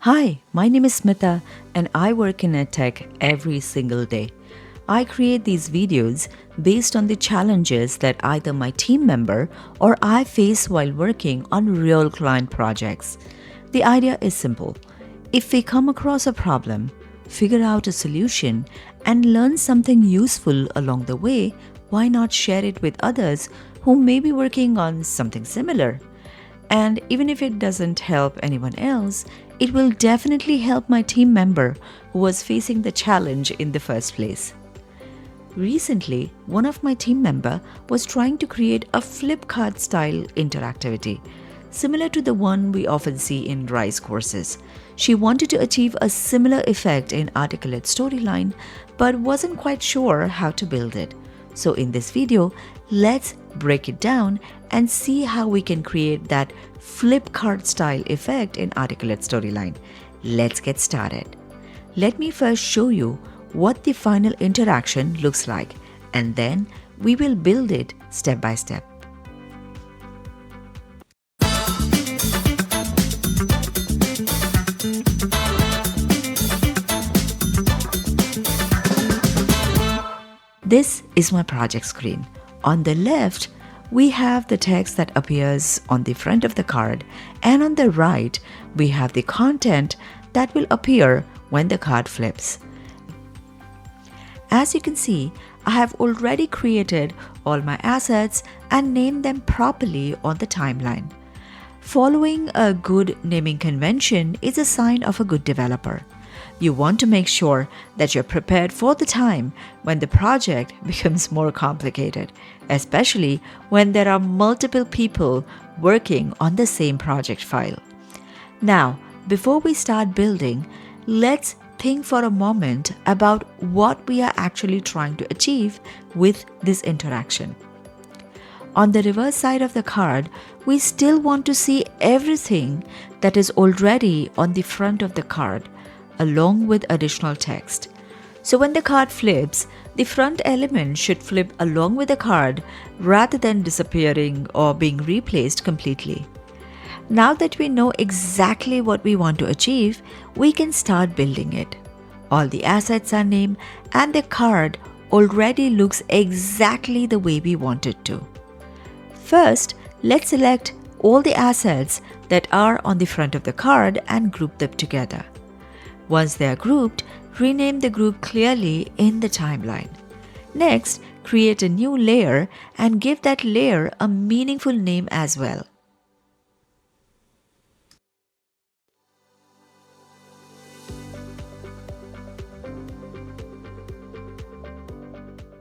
Hi, my name is Smita and I work in EdTech every single day. I create these videos based on the challenges that either my team member or I face while working on real client projects. The idea is simple. If we come across a problem, figure out a solution, and learn something useful along the way, why not share it with others who may be working on something similar? And even if it doesn't help anyone else, it will definitely help my team member who was facing the challenge in the first place. Recently, one of my team member was trying to create a flip card style interactivity, similar to the one we often see in RISE courses. She wanted to achieve a similar effect in articulate storyline, but wasn't quite sure how to build it. So in this video, let's break it down and see how we can create that flip card style effect in articulate storyline. Let's get started. Let me first show you what the final interaction looks like, and then we will build it step by step. This is my project screen. On the left, we have the text that appears on the front of the card, and on the right, we have the content that will appear when the card flips. As you can see, I have already created all my assets and named them properly on the timeline. Following a good naming convention is a sign of a good developer. You want to make sure that you're prepared for the time when the project becomes more complicated, especially when there are multiple people working on the same project file. Now, before we start building, let's think for a moment about what we are actually trying to achieve with this interaction. On the reverse side of the card, we still want to see everything that is already on the front of the card, along with additional text. So when the card flips, the front element should flip along with the card rather than disappearing or being replaced completely. Now that we know exactly what we want to achieve, we can start building it. All the assets are named and the card already looks exactly the way we want it to. First, let's select all the assets that are on the front of the card and group them together. Once they are grouped, rename the group clearly in the timeline. Next, create a new layer and give that layer a meaningful name as well.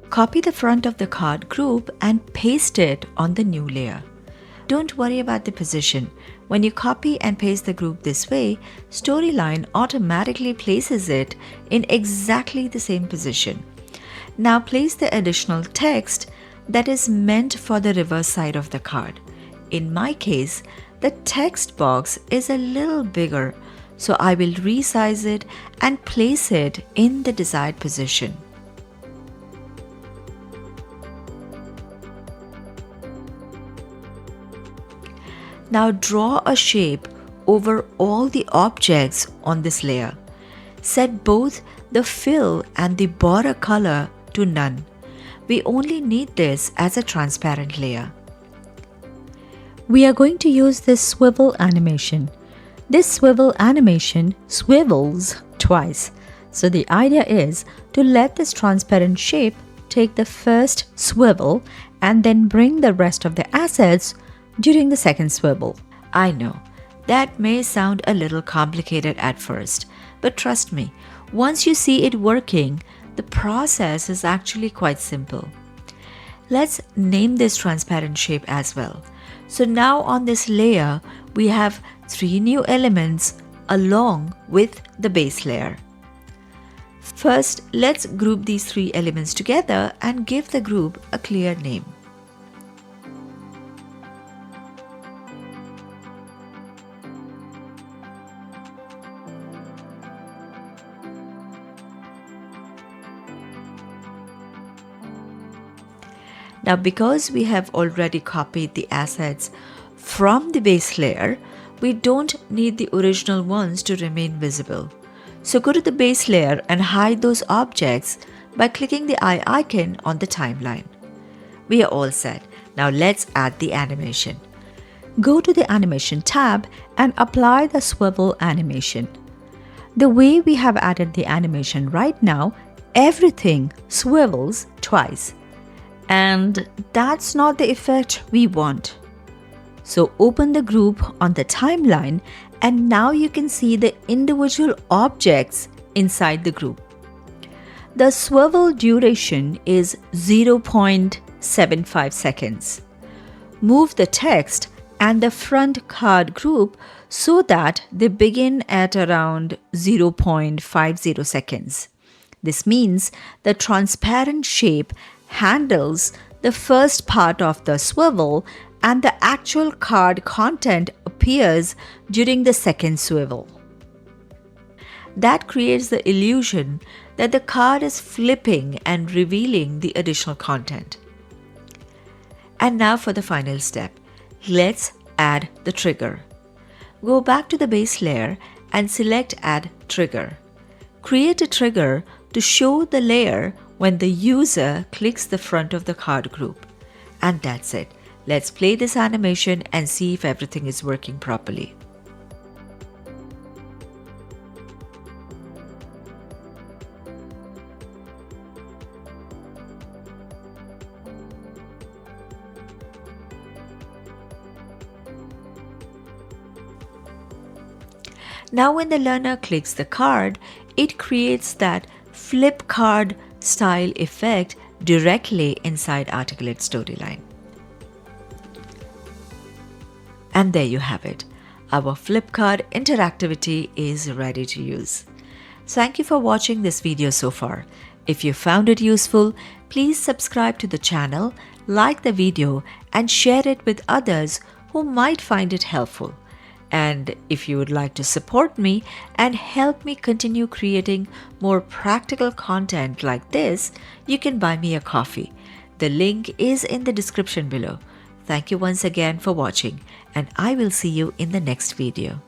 Copy the front of the card group and paste it on the new layer. Don't worry about the position. When you copy and paste the group this way, Storyline automatically places it in exactly the same position. Now place the additional text that is meant for the reverse side of the card. In my case, the text box is a little bigger, so I will resize it and place it in the desired position. Now draw a shape over all the objects on this layer. Set both the fill and the border color to none. We only need this as a transparent layer. We are going to use this swivel animation. This swivel animation swivels twice. So the idea is to let this transparent shape take the first swivel and then bring the rest of the assets during the second swivel. I know, that may sound a little complicated at first, but trust me, once you see it working, the process is actually quite simple. Let's name this transparent shape as well. So now on this layer, we have 3 new elements along with the base layer. First, let's group these 3 elements together and give the group a clear name. Now, because we have already copied the assets from the base layer, we don't need the original ones to remain visible. So go to the base layer and hide those objects by clicking the eye icon on the timeline. We are all set. Now let's add the animation. Go to the Animation tab and apply the swivel animation. The way we have added the animation right now, everything swivels twice. And that's not the effect we want. So open the group on the timeline and now you can see the individual objects inside the group. The swivel duration is 0.75 seconds. Move the text and the front card group so that they begin at around 0.50 seconds. This means the transparent shape handles the first part of the swivel and the actual card content appears during the second swivel. That creates the illusion that the card is flipping and revealing the additional content. And now for the final step. Let's add the trigger. Go back to the base layer and select Add Trigger. Create a trigger to show the layer when the user clicks the front of the card group. And that's it. Let's play this animation and see if everything is working properly. Now when the learner clicks the card, it creates that flip card style effect directly inside Articulate Storyline. And there you have it. Our flip card interactivity is ready to use. Thank you for watching this video so far. If you found it useful, please subscribe to the channel, like the video, and share it with others who might find it helpful. And if you would like to support me and help me continue creating more practical content like this, you can buy me a coffee. The link is in the description below. Thank you once again for watching, and I will see you in the next video.